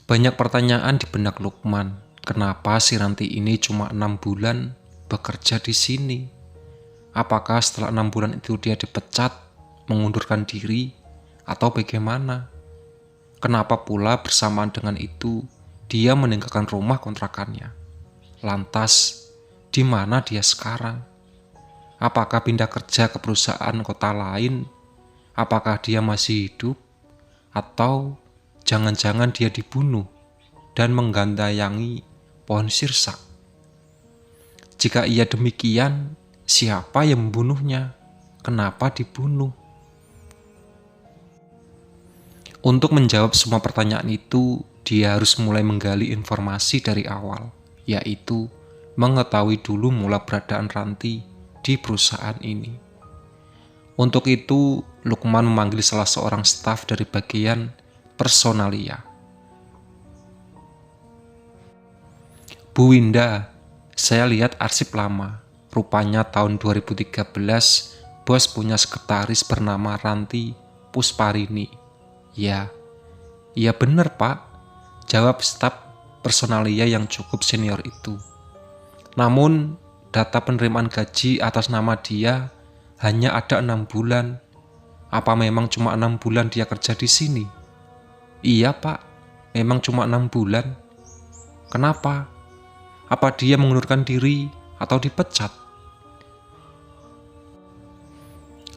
Banyak pertanyaan di benak Lukman. Kenapa si Ranti ini cuma 6 bulan bekerja di sini? Apakah setelah 6 bulan itu dia dipecat, mengundurkan diri, atau bagaimana? Kenapa pula bersamaan dengan itu dia meninggalkan rumah kontrakannya? Lantas, di mana dia sekarang? Apakah pindah kerja ke perusahaan kota lain? Apakah dia masih hidup? Atau jangan-jangan dia dibunuh dan menggandayangi pohon sirsak? Jika ia demikian, siapa yang membunuhnya? Kenapa dibunuh? Untuk menjawab semua pertanyaan itu, dia harus mulai menggali informasi dari awal, yaitu mengetahui dulu mula beradaan Ranti di perusahaan ini. Untuk itu, Lukman memanggil salah seorang staf dari bagian personalia. Bu Winda, saya lihat arsip lama. Rupanya tahun 2013, bos punya sekretaris bernama Ranti Pusparini. Ya, iya benar Pak, jawab staf personalia yang cukup senior itu. Namun, data penerimaan gaji atas nama dia hanya ada 6 bulan. Apa memang cuma 6 bulan dia kerja di sini? Iya Pak, memang cuma 6 bulan. Kenapa? Apa dia mengundurkan diri atau dipecat?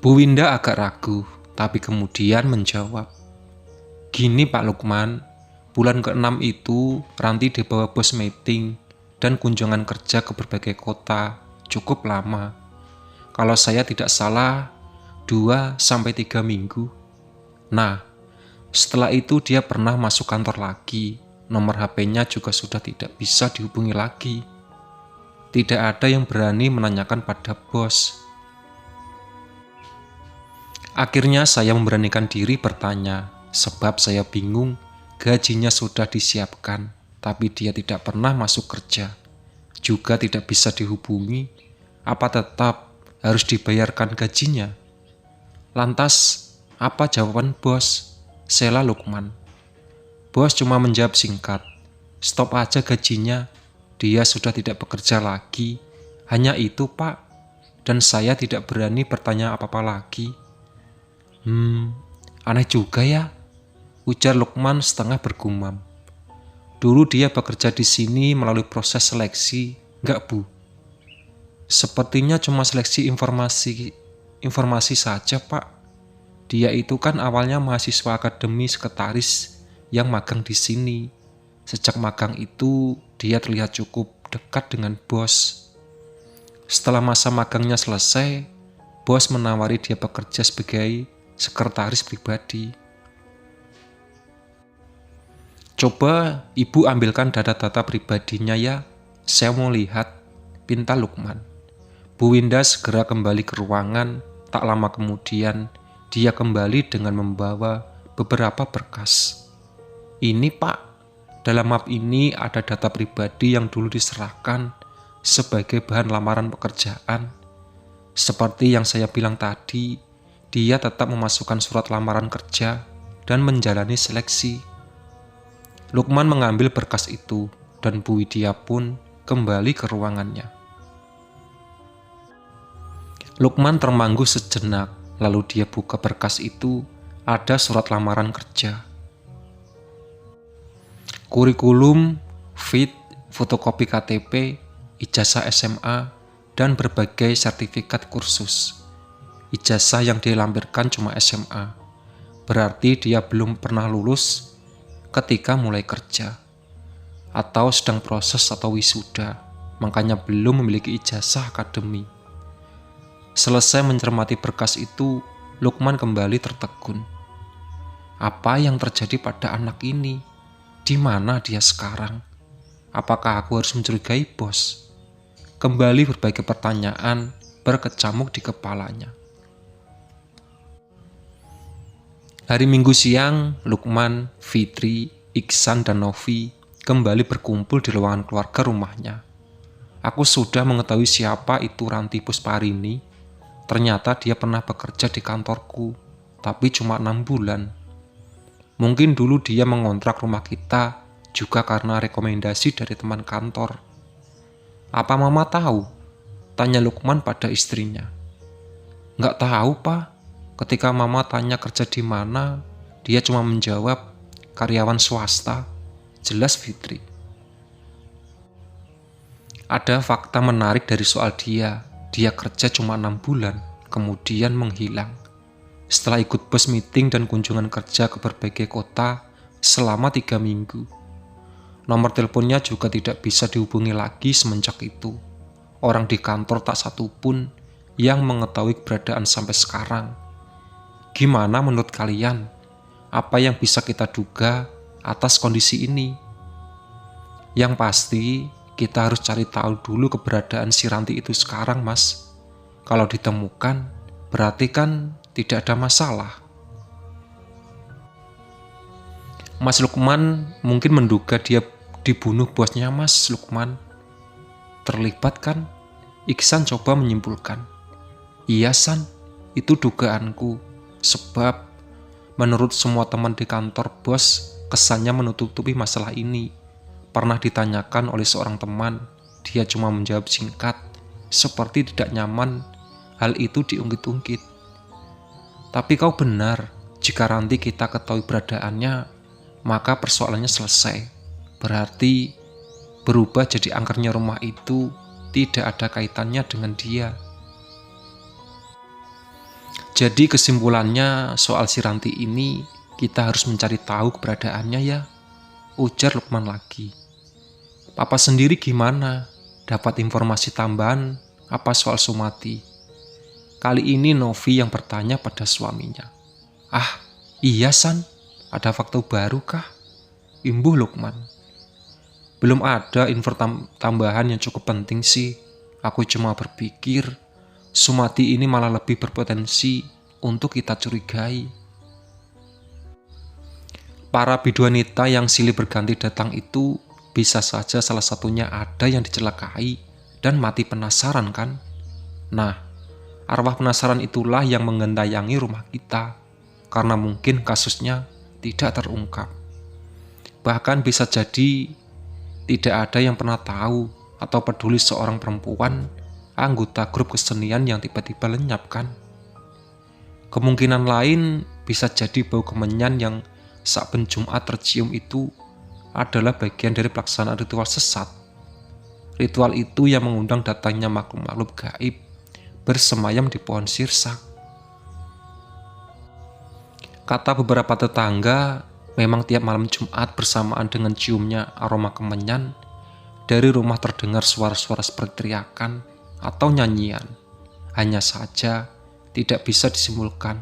Bu Winda agak ragu, tapi kemudian menjawab. Gini Pak Lukman, bulan ke-6 itu Ranti dibawa bos meeting dan kunjungan kerja ke berbagai kota, cukup lama. Kalau saya tidak salah, 2-3 minggu. Nah, setelah itu dia pernah masuk kantor lagi. Nomor HP-nya juga sudah tidak bisa dihubungi lagi. Tidak ada yang berani menanyakan pada bos. Akhirnya saya memberanikan diri bertanya, sebab saya bingung gajinya sudah disiapkan, tapi dia tidak pernah masuk kerja. Juga tidak bisa dihubungi, apa tetap harus dibayarkan gajinya? Lantas, apa jawaban bos? Sela Lukman. Bos cuma menjawab singkat, stop aja gajinya, dia sudah tidak bekerja lagi. Hanya itu Pak, dan saya tidak berani bertanya apa-apa lagi. Aneh juga ya, ujar Lukman setengah bergumam. Dulu dia bekerja di sini melalui proses seleksi, enggak Bu? Sepertinya cuma seleksi informasi saja Pak. Dia itu kan awalnya mahasiswa akademi sekretaris yang magang di sini. Sejak magang itu, dia terlihat cukup dekat dengan bos. Setelah masa magangnya selesai, bos menawari dia bekerja sebagai sekretaris pribadi. Coba ibu ambilkan data-data pribadinya ya, saya mau lihat, pinta Lukman. Bu Winda segera kembali ke ruangan, tak lama kemudian dia kembali dengan membawa beberapa berkas. Ini Pak, dalam map ini ada data pribadi yang dulu diserahkan sebagai bahan lamaran pekerjaan. Seperti yang saya bilang tadi, dia tetap memasukkan surat lamaran kerja dan menjalani seleksi. Lukman mengambil berkas itu dan Bu Widya pun kembali ke ruangannya. Lukman termangu sejenak, lalu dia buka berkas itu, ada surat lamaran kerja. Kurikulum, fit, fotokopi KTP, ijazah SMA, dan berbagai sertifikat kursus. Ijazah yang dilampirkan cuma SMA, berarti dia belum pernah lulus ketika mulai kerja, atau sedang proses atau wisuda, makanya belum memiliki ijazah akademi. Selesai mencermati berkas itu, Lukman kembali tertegun. Apa yang terjadi pada anak ini? Di mana dia sekarang? Apakah aku harus mencurigai bos? Kembali berbagai pertanyaan berkecamuk di kepalanya. Hari Minggu siang, Lukman, Fitri, Iksan, dan Novi kembali berkumpul di ruangan keluarga rumahnya. Aku sudah mengetahui siapa itu Ranti Pusparini. Ternyata dia pernah bekerja di kantorku, tapi cuma 6 bulan. Mungkin dulu dia mengontrak rumah kita juga karena rekomendasi dari teman kantor. "Apa Mama tahu?" tanya Lukman pada istrinya. "Nggak tahu, Pak." Ketika Mama tanya kerja di mana, dia cuma menjawab, "Karyawan swasta." Jelas Fitri. Ada fakta menarik dari soal dia. Dia kerja cuma 6 bulan, kemudian menghilang. Setelah ikut bos meeting dan kunjungan kerja ke berbagai kota selama 3 minggu. Nomor teleponnya juga tidak bisa dihubungi lagi semenjak itu. Orang di kantor tak satu pun yang mengetahui keberadaan sampai sekarang. Gimana menurut kalian? Apa yang bisa kita duga atas kondisi ini? Yang pasti, kita harus cari tahu dulu keberadaan si Ranti itu sekarang, Mas. Kalau ditemukan, berarti kan tidak ada masalah. Mas Lukman mungkin menduga dia dibunuh bosnya, Mas Lukman. Terlibat kan? Iksan coba menyimpulkan. "Iya, San, itu dugaanku. Sebab menurut semua teman di kantor bos, kesannya menutupi masalah ini. Pernah ditanyakan oleh seorang teman, dia cuma menjawab singkat, seperti tidak nyaman hal itu diungkit-ungkit. Tapi kau benar, jika nanti kita ketahui beradaannya, maka persoalannya selesai. Berarti berubah jadi angkernya rumah itu tidak ada kaitannya dengan dia." Jadi kesimpulannya soal si Ranti ini, kita harus mencari tahu keberadaannya ya, ujar Lukman lagi. "Papa sendiri gimana? Dapat informasi tambahan apa soal Sumati?" Kali ini Novi yang bertanya pada suaminya. "Ah, iya San, ada fakta baru kah?" imbuh Lukman. "Belum ada info tambahan yang cukup penting sih. Aku cuma berpikir Sumati ini malah lebih berpotensi untuk kita curigai. Para biduanita yang silih berganti datang itu bisa saja salah satunya ada yang dicelakai dan mati penasaran kan? Nah, arwah penasaran itulah yang menggentayangi rumah kita, karena mungkin kasusnya tidak terungkap. Bahkan bisa jadi tidak ada yang pernah tahu atau peduli seorang perempuan anggota grup kesenian yang tiba-tiba lenyap kan? Kemungkinan lain bisa jadi bau kemenyan yang saben Jumat tercium itu adalah bagian dari pelaksanaan ritual sesat. Ritual itu yang mengundang datangnya makhluk-makhluk gaib bersemayam di pohon sirsak. Kata beberapa tetangga, memang tiap malam Jumat bersamaan dengan ciumnya aroma kemenyan, dari rumah terdengar suara-suara seperti teriakan atau nyanyian. Hanya saja tidak bisa disimpulkan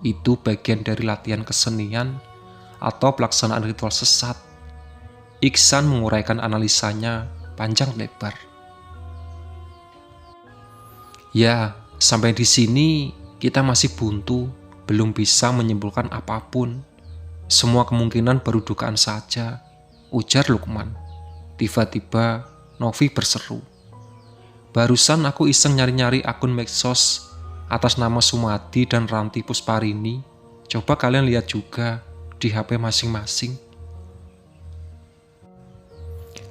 itu bagian dari latihan kesenian atau pelaksanaan ritual sesat. Iksan menguraikan analisanya panjang lebar. Ya, sampai di sini kita masih buntu, belum bisa menyimpulkan apapun. Semua kemungkinan baru dugaan saja, ujar Lukman. Tiba-tiba Novi berseru. "Barusan aku iseng nyari-nyari akun medsos atas nama Sumati dan Ranti Pusparini. Coba kalian lihat juga di HP masing-masing."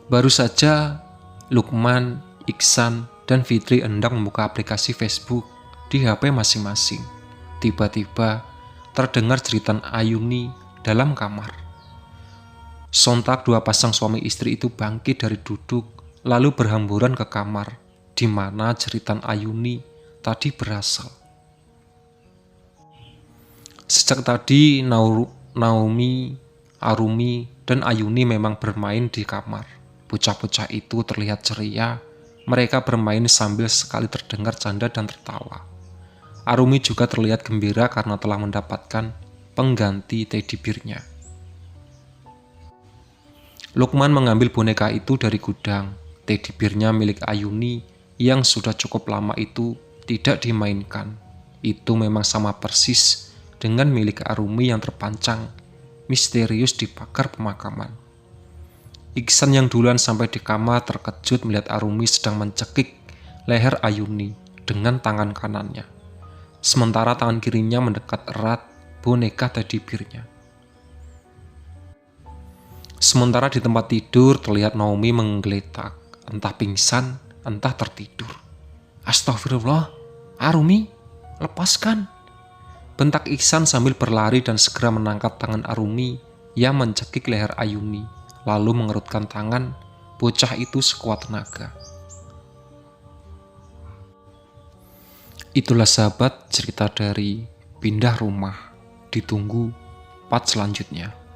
Baru saja Lukman, Iksan, dan Fitri hendak membuka aplikasi Facebook di HP masing-masing. Tiba-tiba terdengar jeritan Ayuni dalam kamar. Sontak dua pasang suami istri itu bangkit dari duduk, lalu berhamburan ke kamar, di mana jeritan Ayuni tadi berasal. Sejak tadi Naomi, Arumi, dan Ayuni memang bermain di kamar. Bocah-bocah itu terlihat ceria. Mereka bermain sambil sekali terdengar canda dan tertawa. Arumi juga terlihat gembira karena telah mendapatkan pengganti teddy bear-nya. Lukman mengambil boneka itu dari gudang. Teddy bear-nya milik Ayuni yang sudah cukup lama itu tidak dimainkan. Itu memang sama persis dengan milik Arumi yang terpancang misterius di pagar pemakaman. Iksan yang duluan sampai di kamar terkejut melihat Arumi sedang mencekik leher Ayuni dengan tangan kanannya. Sementara tangan kirinya mendekat erat boneka teddy bear-nya. Sementara di tempat tidur terlihat Naomi menggeletak, entah pingsan, entah tertidur. Astagfirullah, Arumi, lepaskan. Bentak Ihsan sambil berlari dan segera menangkap tangan Arumi yang mencekik leher Ayumi, lalu mengerutkan tangan bocah itu sekuat tenaga. Itulah sahabat cerita dari Pindah Rumah. Ditunggu part selanjutnya.